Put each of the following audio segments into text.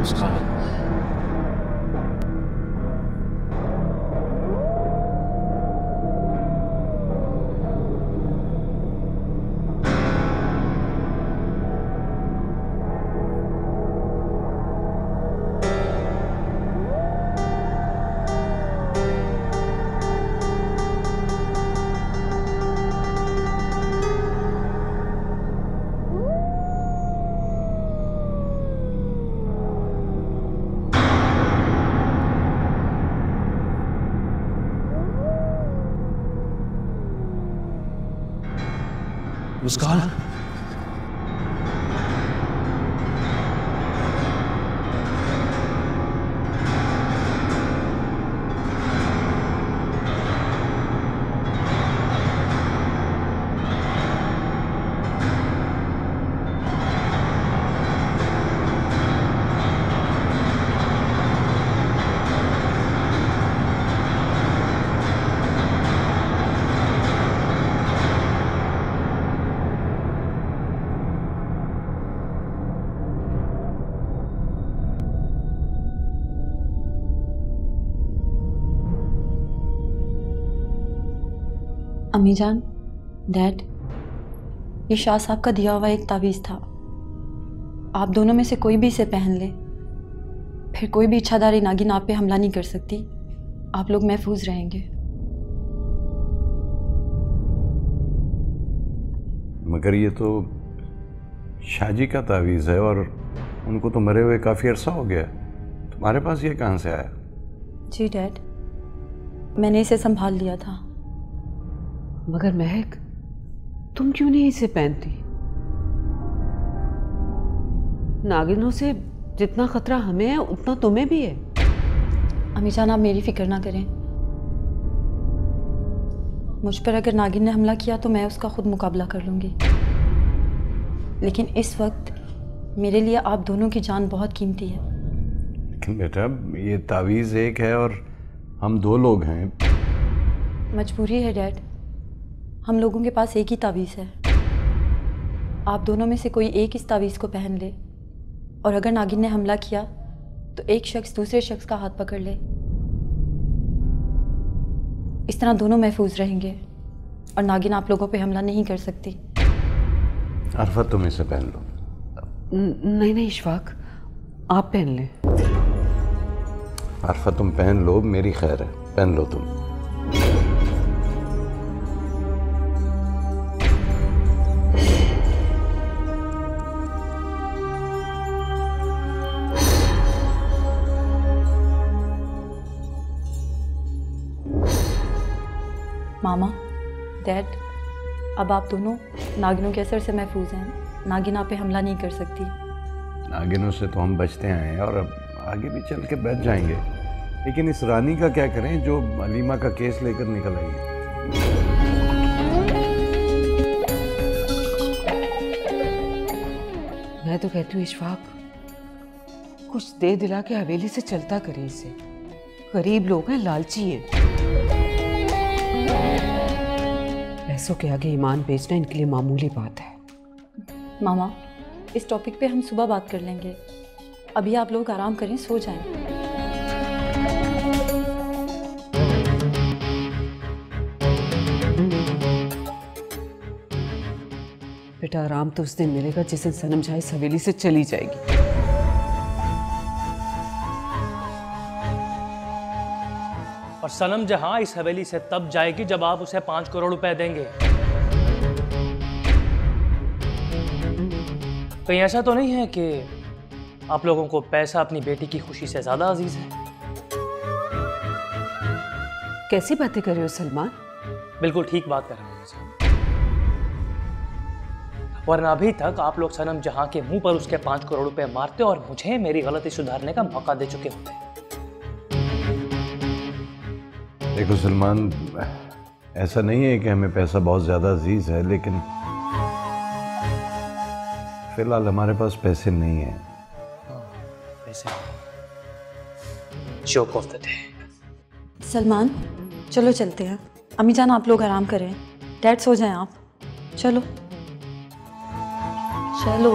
मुस्कान, मुस्कान, अम्मी जान, डैड, ये शाह साहब का दिया हुआ एक तावीज़ था। आप दोनों में से कोई भी इसे पहन ले, फिर कोई भी इच्छाधारी नागिन आप पे हमला नहीं कर सकती। आप लोग महफूज रहेंगे। मगर ये तो शाहजी का तावीज़ है और उनको तो मरे हुए काफ़ी अरसा हो गया। तुम्हारे पास ये कहाँ से आया? जी डैड, मैंने इसे संभाल लिया था। मगर महक, तुम क्यों नहीं इसे पहनती? नागिनों से जितना खतरा हमें है उतना तुम्हें भी है। अम्मी जान, आप मेरी फिक्र ना करें। मुझ पर अगर नागिन ने हमला किया तो मैं उसका खुद मुकाबला कर लूँगी, लेकिन इस वक्त मेरे लिए आप दोनों की जान बहुत कीमती है। लेकिन बेटा, ये तावीज़ एक है और हम दो लोग हैं। मजबूरी है डैड, हम लोगों के पास एक ही तावीज़ है। आप दोनों में से कोई एक इस तावीज़ को पहन ले और अगर नागिन ने हमला किया तो एक शख्स दूसरे शख्स का हाथ पकड़ ले। इस तरह दोनों महफूज रहेंगे और नागिन आप लोगों पे हमला नहीं कर सकती। अरफत, तुम इसे पहन लो। नहीं नहीं इशफाक, आप पहन लें। अरफत, तुम पहन लो, मेरी खैर है, पहन लो तुम। मामा, डैड, अब आप दोनों नागिनों के असर से महफूज हैं। नागिन आप पे हमला नहीं कर सकती। नागिनों से तो हम बचते आए हैं और अब आगे भी चल के बच जाएंगे। लेकिन इस रानी का क्या करें जो अलीमा का केस लेकर निकल आई है? मैं तो कहती हूँ इशफाक, कुछ दे दिला के हवेली से चलता करे इसे। गरीब लोग हैं, लालची हैं। पैसों के आगे ईमान बेचना इनके लिए मामूली बात है। मामा, इस टॉपिक पे हम सुबह बात कर लेंगे। अभी आप लोग आराम करें, सो जाएं। बेटा, आराम तो उस दिन मिलेगा जिस दिन सनम जहां इस हवेली से चली जाएगी। और सनम जहां इस हवेली से तब जाएगी जब आप उसे 5 करोड़ रुपए देंगे। कहीं ऐसा तो नहीं है कि आप लोगों को पैसा अपनी बेटी की खुशी से ज्यादा अजीज है? कैसी बातें कर रहे हो सलमान? बिल्कुल ठीक बात कर रहे हैं साहब। वरना अभी तक आप लोग सनम जहां के मुंह पर उसके 5 करोड़ रुपए मारते और मुझे मेरी गलती सुधारने का मौका दे चुके होते। देखो सलमान, ऐसा नहीं है कि हमें पैसा बहुत ज़्यादा अजीज है, लेकिन फिलहाल हमारे पास पैसे नहीं हैं। पैसे joke of the day. Salman, चलो चलते हैं। अम्मी जान, आप लोग आराम करें। डैड, सो जाएं आप। चलो चलो।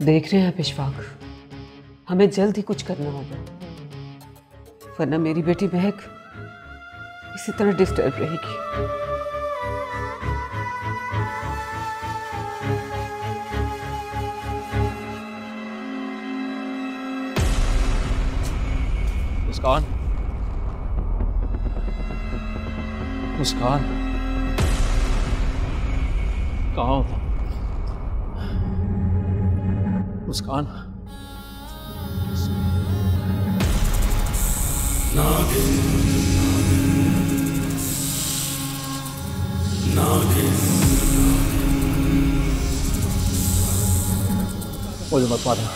देख रहे हैं आप इशफाक, हमें जल्द ही कुछ करना होगा, वरना मेरी बेटी महक इसी तरह डिस्टर्ब रहेगी। मुस्कान, मुस्कान, कहाँ हो तुम? मुस्कान, मुझे मत मारना।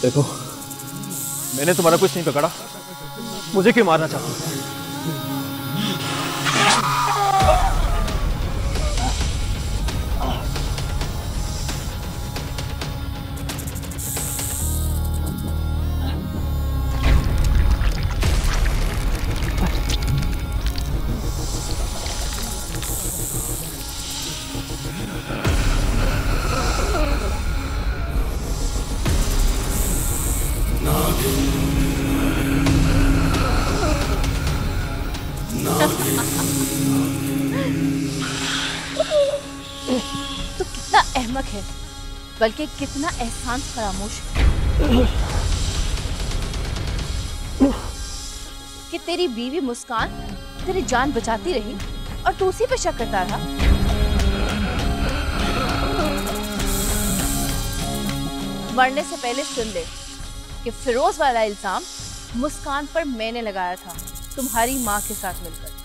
देखो, मैंने तुम्हारा कुछ नहीं पकड़ा, मुझे क्यों मारना चाहते हो? तो कितना अहमक है, बल्कि कितना एहसान फरामोश है कि तेरी बीवी मुस्कान तेरी जान बचाती रही और तू उसी पे शक करता रहा। मरने से पहले सुन ले कि फिरोज वाला इल्जाम मुस्कान पर मैंने लगाया था, तुम्हारी माँ के साथ मिलकर।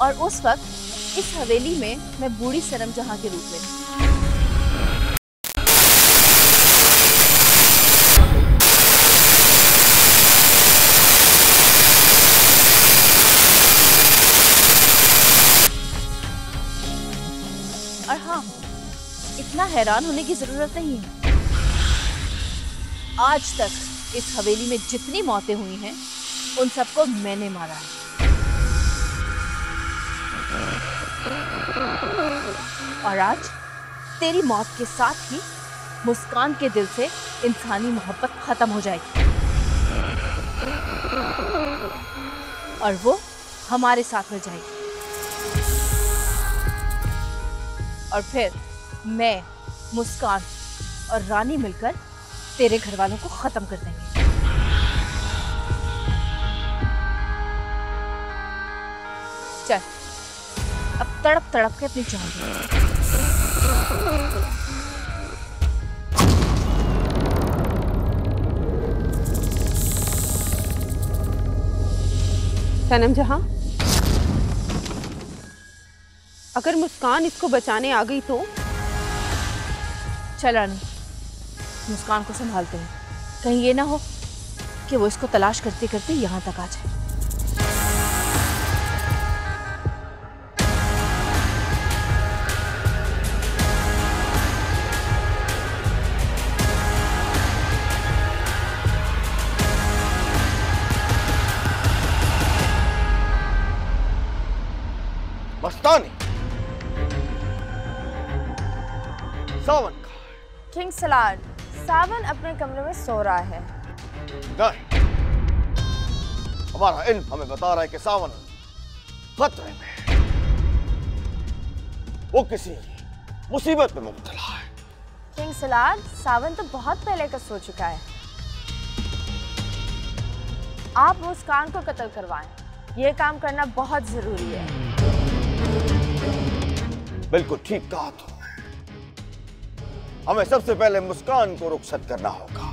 और उस वक्त इस हवेली में मैं बूढ़ी सनम जहां के रूप में थी। और हाँ, इतना हैरान होने की जरूरत नहीं है। आज तक इस हवेली में जितनी मौतें हुई हैं, उन सबको मैंने मारा है। और आज तेरी मौत के साथ ही मुस्कान के दिल से इंसानी मोहब्बत खत्म हो जाएगी और वो हमारे साथ मिल जाएगी। और फिर मैं, मुस्कान और रानी मिलकर तेरे घर वालों को खत्म कर देंगे। चल, अब तड़प तड़प के अपनी जान दे। सनम जहां, अगर मुस्कान इसको बचाने आ गई तो? चल रानी, मुस्कान को संभालते हैं, कहीं ये ना हो कि वो इसको तलाश करते करते यहाँ तक आ जाए। मस्तानी, सावन का किंग सलार, सावन अपने कमरे में सो रहा है। नहीं, हमारा इल्म हमें बता रहा है कि सावन खतरे में है, वो किसी मुसीबत में मुब्तला है। किंग सलार, सावन तो बहुत पहले का सो चुका है। आप मुस्कान को कत्ल करवाएं, ये काम करना बहुत जरूरी है। बिल्कुल ठीक कहा तुमने, हमें सबसे पहले मुस्कान को रुखसत करना होगा,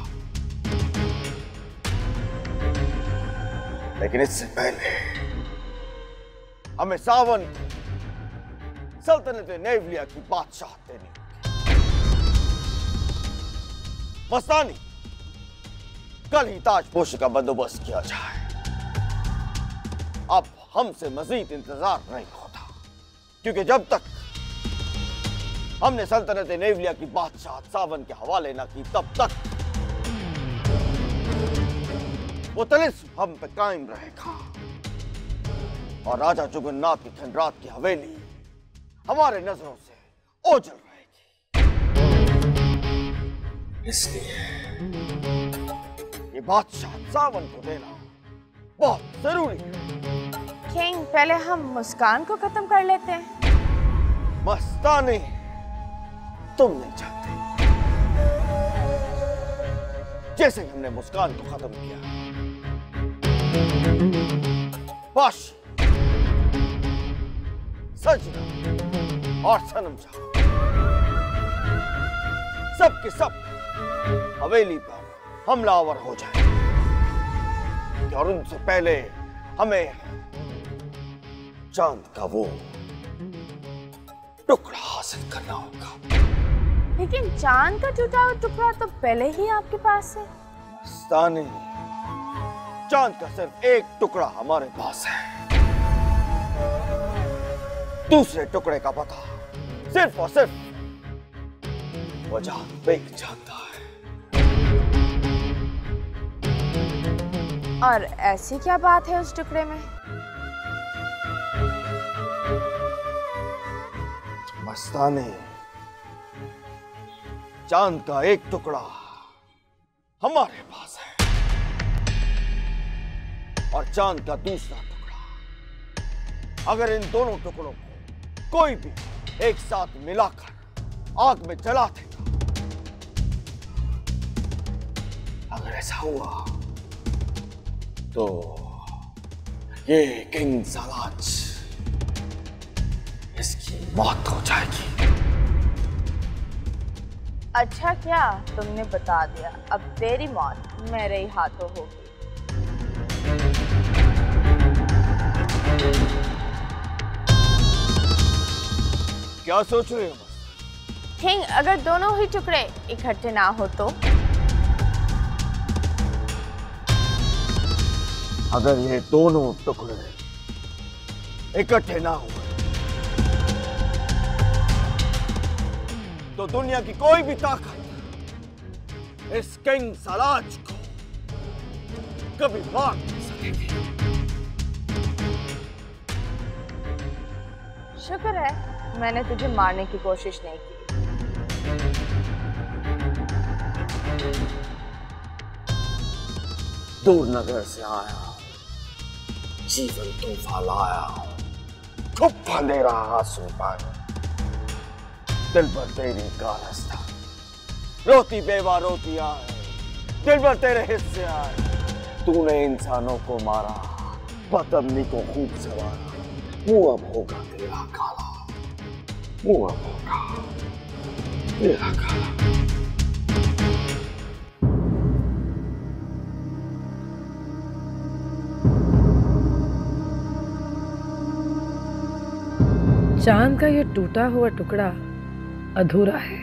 लेकिन इससे पहले हमें सावन को सल्तनत नेवलिया की बादशाह देनी होगी। मस्तानी, कल ही ताजपोशी का बंदोबस्त किया जाए। अब हमसे मजीद इंतजार नहीं होता, क्योंकि जब तक हमने सल्तनत नेवलिया की बादशाह सावन के हवाले न की, तब तक वो तिलिस्म हम पे कायम रहेगा और राजा जुगन्नाथ की खंडरात की हवेली हमारे नजरों से ओझल रहेगी। इसलिए ये बादशाह सावन को देना बहुत जरूरी है। किंग, पहले हम मुस्कान को खत्म कर लेते हैं। मस्तानी, तुम नहीं चाहते जैसे हमने मुस्कान को खत्म किया। बाश, सजना और सनम जहां सब के सब हवेली पर हमलावर हो जाए और उनसे पहले हमें चांद का वो टुकड़ा हासिल करना होगा। लेकिन चांद का टूटा हुआ टुकड़ा तो पहले ही आपके पास है। मस्तानी, चांद का सिर्फ एक टुकड़ा हमारे पास है। दूसरे टुकड़े का पता सिर्फ और सिर्फ वजाहत बेग जानता है। और ऐसी क्या बात है उस टुकड़े में? मस्तानी, चांद का एक टुकड़ा हमारे पास है और चांद का दूसरा टुकड़ा अगर इन दोनों टुकड़ों को कोई भी एक साथ मिलाकर आग में जला देगा, अगर ऐसा हुआ तो ये किंग सलाज इसकी मौत हो जाएगी। अच्छा क्या तुमने बता दिया, अब तेरी मौत मेरे ही हाथों होगी। क्या सोच रहे हो? किंग, अगर दोनों ही टुकड़े इकट्ठे ना हो तो? अगर ये दोनों टुकड़े इकट्ठे ना हुए तो दुनिया की कोई भी ताकत इस किंग सलाज को कभी मार नहीं सकेगी। शुक्र है मैंने तुझे मारने की कोशिश नहीं की। दूर नगर से आया, जीवन तूफान लाया, खूब दे रहा आंसू पानी, दिल भर तेरी कारस्ता, रोती बेवा रोती आए, दिल भर तेरे हिस्से आए। तूने इंसानों को मारा, पतमनी को खूब सवारा, मुंह अब होगा तेरा काला, मुंह अब होगा तेरा काला। चांद का ये टूटा हुआ टुकड़ा अधूरा है।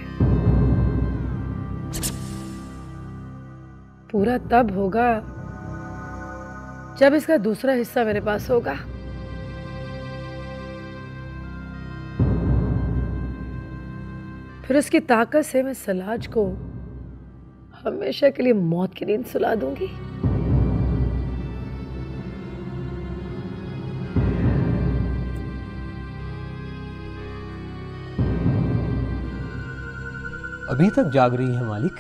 पूरा तब होगा जब इसका दूसरा हिस्सा मेरे पास होगा। फिर उसकी ताकत से मैं सलाज को हमेशा के लिए मौत की नींद सुला दूंगी। अभी तक जाग रही है मालिक?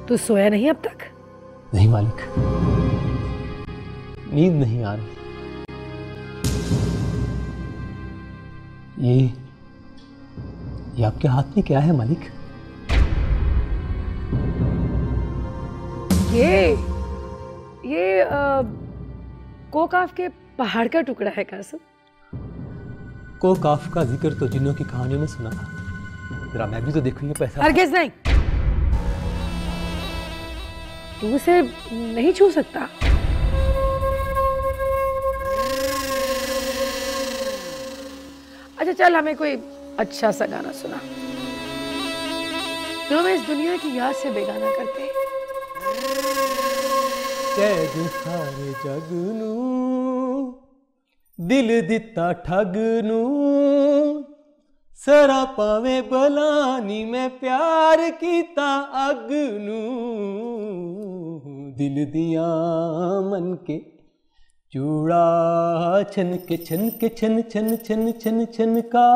तू सोया नहीं अब तक? नहीं मालिक, नींद नहीं आ रही। ये आपके हाथ में क्या है मालिक? ये कोकाफ के पहाड़ का टुकड़ा है कासिम। कोकाफ का जिक्र तो जिन्नों की कहानियों में सुना था, जरा मैं भी तो देखूं ये पैसा। हरगिज़ नहीं, तू उसे नहीं छू सकता। अच्छा चल, हमें कोई अच्छा सा गाना सुना जो हमें इस दुनिया की याद से बेगाना करते हैं। कैद सारे जग नू दिल दिता ठग नू सरा पावे बलानी में प्यार कीता अगनू दिल दिया मन के चूड़ा छन के छन के छन छन छन छन छन का।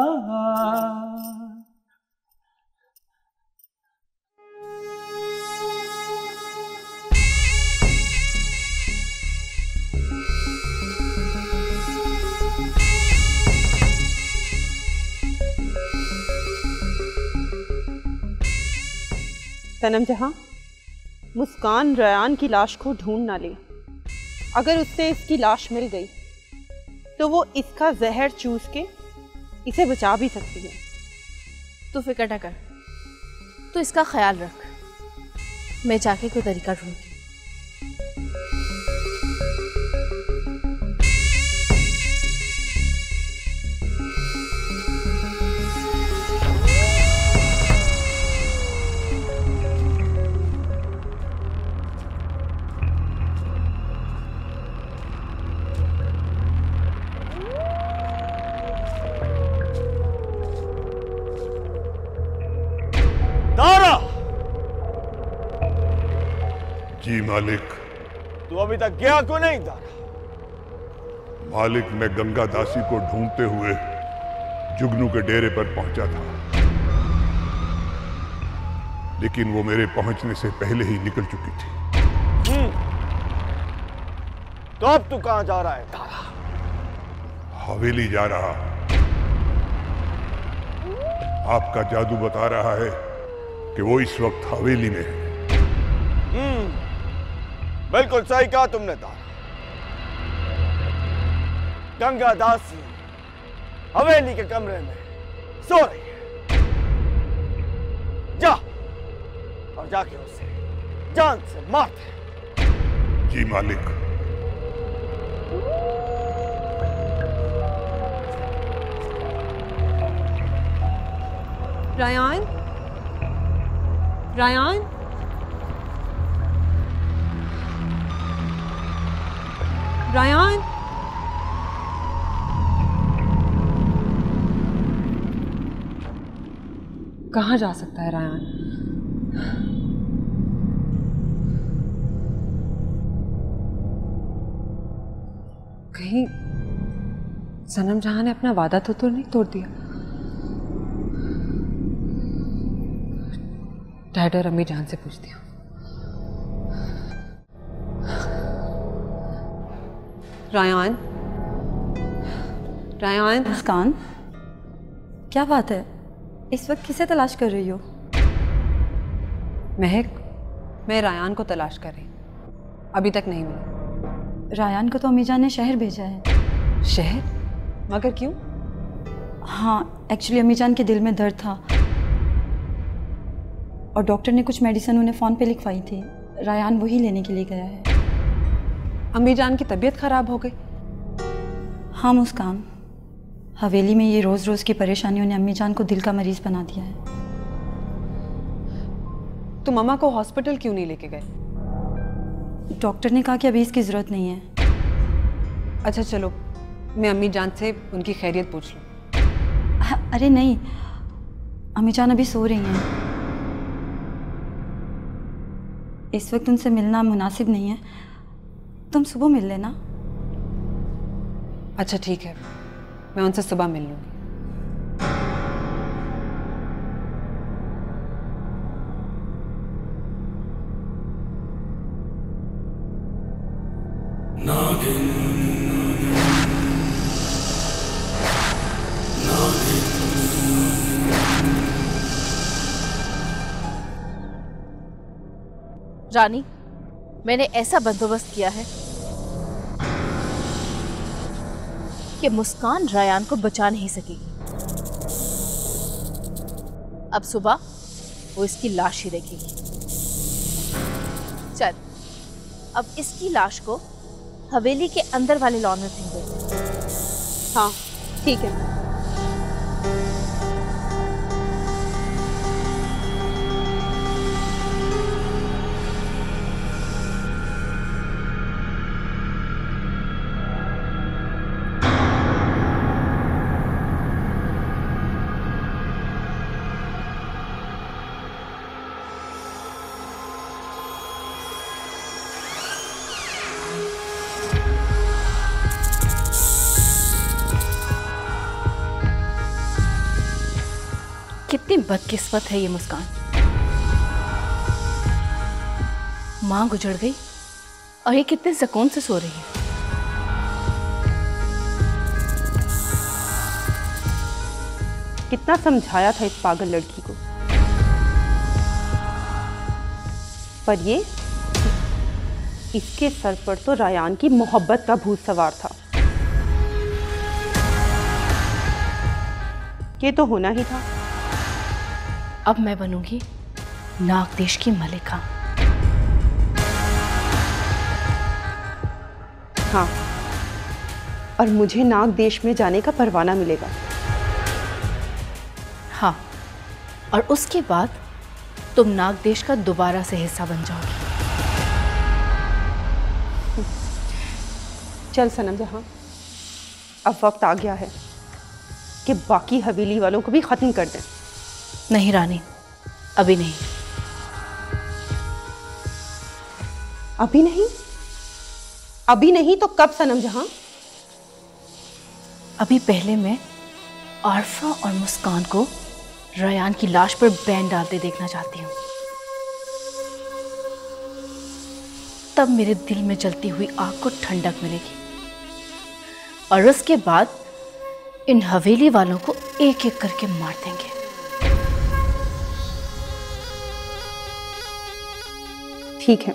सनम जहां, मुस्कान रयान की लाश को ढूंढ ना ले। अगर उससे इसकी लाश मिल गई तो वो इसका जहर चूस के इसे बचा भी सकती है। तू फिक्र न कर, तू इसका ख्याल रख, मैं जाके कोई तरीका ढूंढती हूँ। जी मालिक। तू अभी तक गया क्यों नहीं दारा? मालिक, मैं गंगा दासी को ढूंढते हुए जुगनू के डेरे पर पहुंचा था, लेकिन वो मेरे पहुंचने से पहले ही निकल चुकी थी। तो अब तू कहां जा रहा है दारा? हवेली जा रहा। आपका जादू बता रहा है कि वो इस वक्त हवेली में है। बिल्कुल सही कहा तुमने दारा। गंगा दासी हवेली के कमरे में सो रही है। जा और जाके उसे जान से मार दे। जी मालिक। रायान, रायान, रायान, कहाँ जा सकता है रायान? कहीं सनम जहां ने अपना वादा तो नहीं तोड़ दिया? डैड और अम्मी जान से पूछती हूँ। रायान, रायान। मुस्कान, क्या बात है? इस वक्त किसे तलाश कर रही हो? महक, मैं रायान को तलाश कर रही हूँ, अभी तक नहीं मिला। रायान को तो अम्मी जान ने शहर भेजा है। शहर? मगर क्यों? हाँ, एक्चुअली अम्मी जान के दिल में दर्द था और डॉक्टर ने कुछ मेडिसिन उन्हें फ़ोन पे लिखवाई थी। रायान वही लेने के लिए गया है। अम्मी जान की तबीयत खराब हो गई? हाँ मुस्कान, हवेली में ये रोज़ रोज़ की परेशानियों ने अम्मी जान को दिल का मरीज़ बना दिया है। तो मम्मा को हॉस्पिटल क्यों नहीं लेके गए? डॉक्टर ने कहा कि अभी इसकी ज़रूरत नहीं है। अच्छा चलो, मैं अम्मी जान से उनकी खैरियत पूछ लूँ। अरे नहीं, अम्मी जान अभी सो रही हैं। इस वक्त उनसे मिलना मुनासिब नहीं है, तुम सुबह मिल लेना। अच्छा ठीक है, मैं उनसे सुबह मिल लूँगी। रानी, मैंने ऐसा बंदोबस्त किया है कि मुस्कान रायान को बचा नहीं सकेगी। अब सुबह वो इसकी लाश ही देखेगी। चल, अब इसकी लाश को हवेली के अंदर वाले लॉन में फेंक दे। हाँ ठीक है। कितनी बदकिस्मत है ये मुस्कान। माँ गुजर गई और ये कितने सुकून से सो रही है। कितना समझाया था इस पागल लड़की को, पर ये इसके सर पर तो रायान की मोहब्बत का भूत सवार था। ये तो होना ही था। अब मैं बनूंगी नाग देश की मलिका। हाँ, और मुझे नाग देश में जाने का परवाना मिलेगा। हाँ, और उसके बाद तुम नाग देश का दोबारा से हिस्सा बन जाओगी। चल सनम जहां, अब वक्त आ गया है कि बाकी हवेली वालों को भी खत्म कर दें। नहीं रानी, अभी नहीं। अभी नहीं? अभी नहीं तो कब सनम जहां? अभी पहले मैं आरफा और मुस्कान को रायान की लाश पर बैन डालते देखना चाहती हूँ। तब मेरे दिल में जलती हुई आग को ठंडक मिलेगी और उसके बाद इन हवेली वालों को एक एक करके मार देंगे। ठीक है।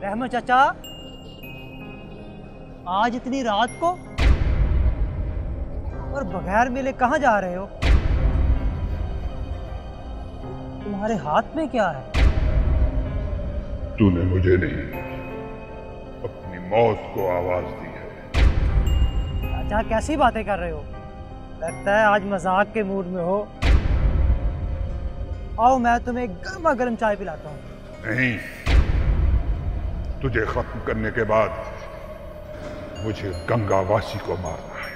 रहमत चाचा, आज इतनी रात को और बगैर मिले कहाँ जा रहे हो? तुम्हारे हाथ में क्या है? तूने मुझे नहीं, अपनी मौत को आवाज दी है। चाचा कैसी बातें कर रहे हो? लगता है आज मजाक के मूड में हो। आओ मैं तुम्हें गर्मा गर्म चाय पिलाता हूँ। नहीं, तुझे खत्म करने के बाद मुझे गंगावासी को मारना है।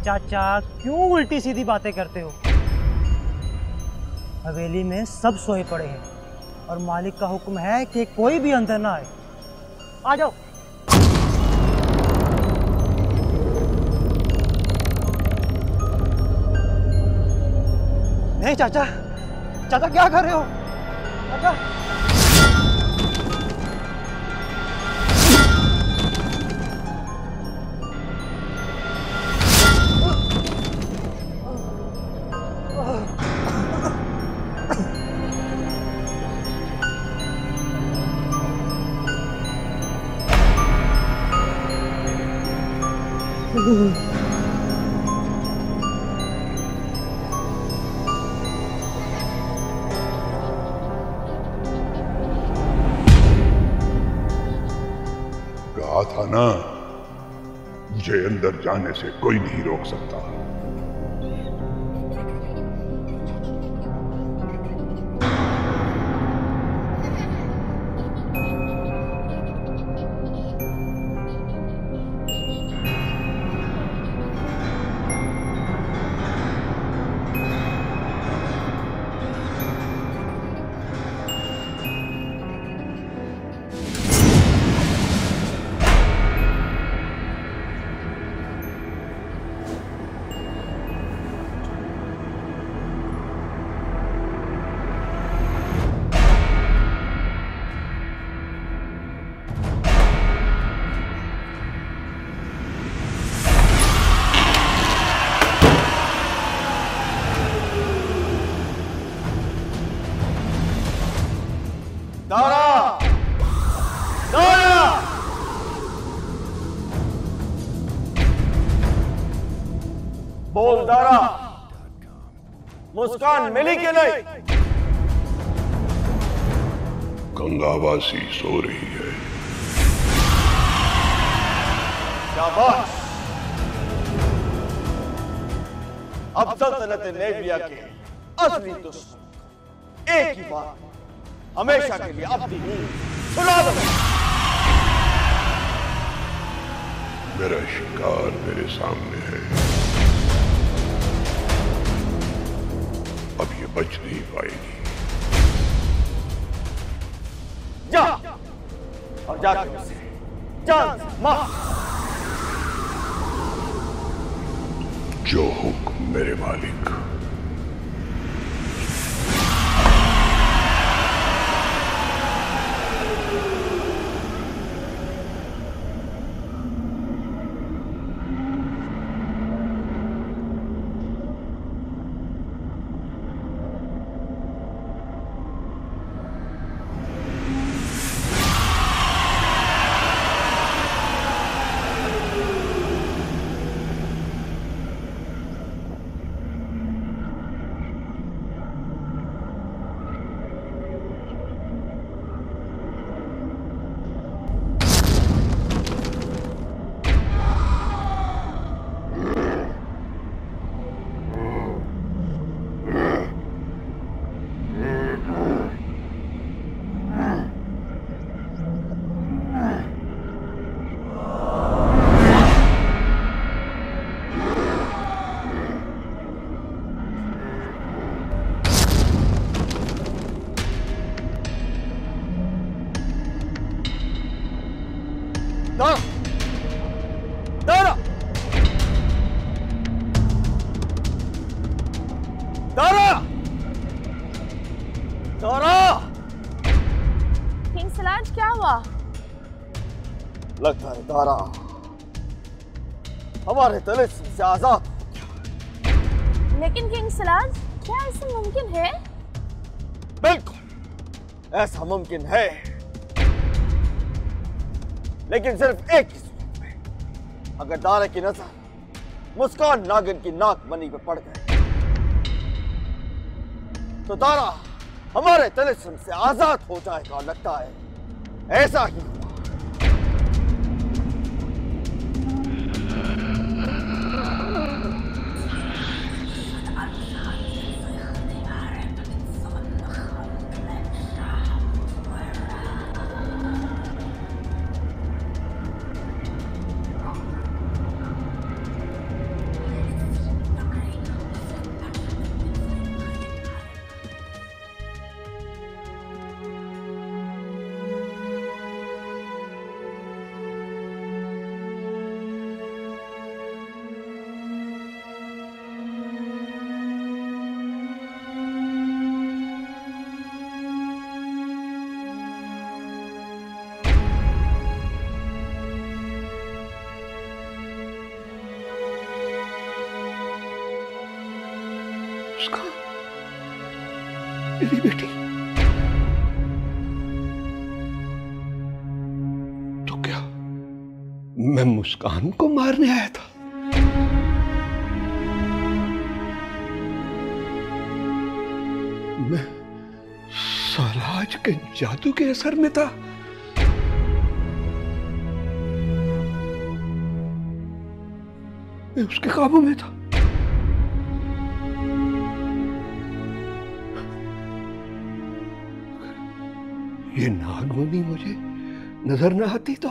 चाचा क्यों उल्टी सीधी बातें करते हो? हवेली में सब सोए पड़े हैं और मालिक का हुक्म है कि कोई भी अंदर ना आए। आ जाओ। नहीं चाचा, चाचा क्या कर रहे हो? चाचा कहा था ना, मुझे अंदर जाने से कोई नहीं रोक सकता। बोल दारा, मुस्कान मिली कि नहीं? गंगावासी सो रही है। शाबाश। अब सल्तनत नेविया के असली दुश्मन एक ही बार हमेशा के लिए अपनी नींद सुला दो। मेरा शिकार मेरे सामने है, अब ये बच नहीं पाएगी। जा और जाकर उसे जान से मार। जो हुक्म मेरे मालिक। लगता है दारा हमारे तलिस्म से आजाद हो गया। लेकिन किंग सलाज, क्या ऐसा मुमकिन है? बिल्कुल ऐसा मुमकिन है, लेकिन सिर्फ एक ही सूरत में। अगर दारे की नजर मुस्कान नागिन की नाक मनी पे पड़ गए तो दारा हमारे तलिस्म से आजाद हो जाएगा। लगता है ऐसा ही हुआ। मेरी बेटी तो क्या मैं मुस्कान को मारने आया था? मैं सालाज के जादू के असर में था। मैं उसके काबू में था। ये नागमणि मुझे नजर न आती तो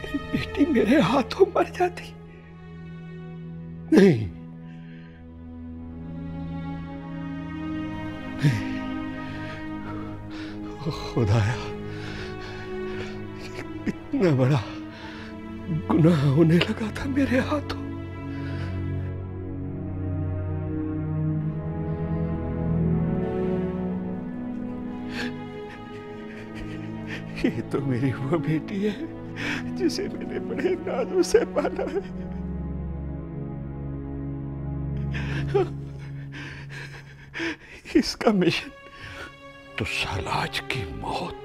मेरी बेटी मेरे हाथों मर जाती। नहीं, खुदाया, इतना बड़ा गुनाह होने लगा था मेरे हाथों। ये तो मेरी वो बेटी है जिसे मैंने बड़े नाजों से पाला है। इसका मिशन तो सलाज की मौत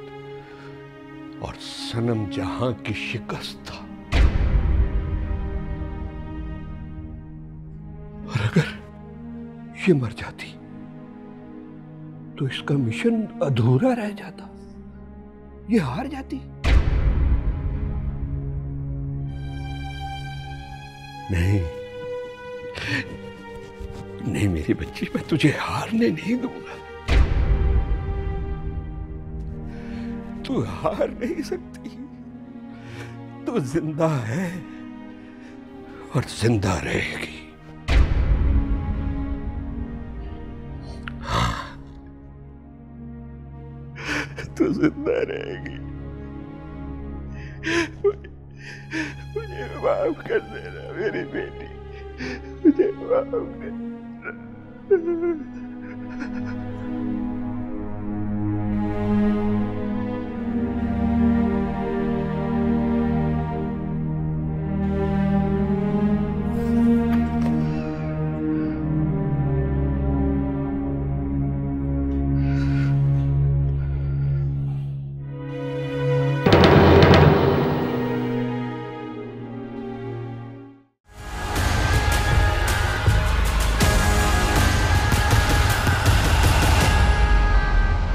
और सनम जहां की शिकस्त था। और अगर ये मर जाती तो इसका मिशन अधूरा रह जाता, ये हार जाती। नहीं नहीं मेरी बच्ची, मैं तुझे हारने नहीं दूंगा। तू हार नहीं सकती। तू जिंदा है और जिंदा रहेगी। हाँ, तू जिंदा रहेगी। मुझे माफ कर देना मेरी बेटी, मुझे माफ कर देना।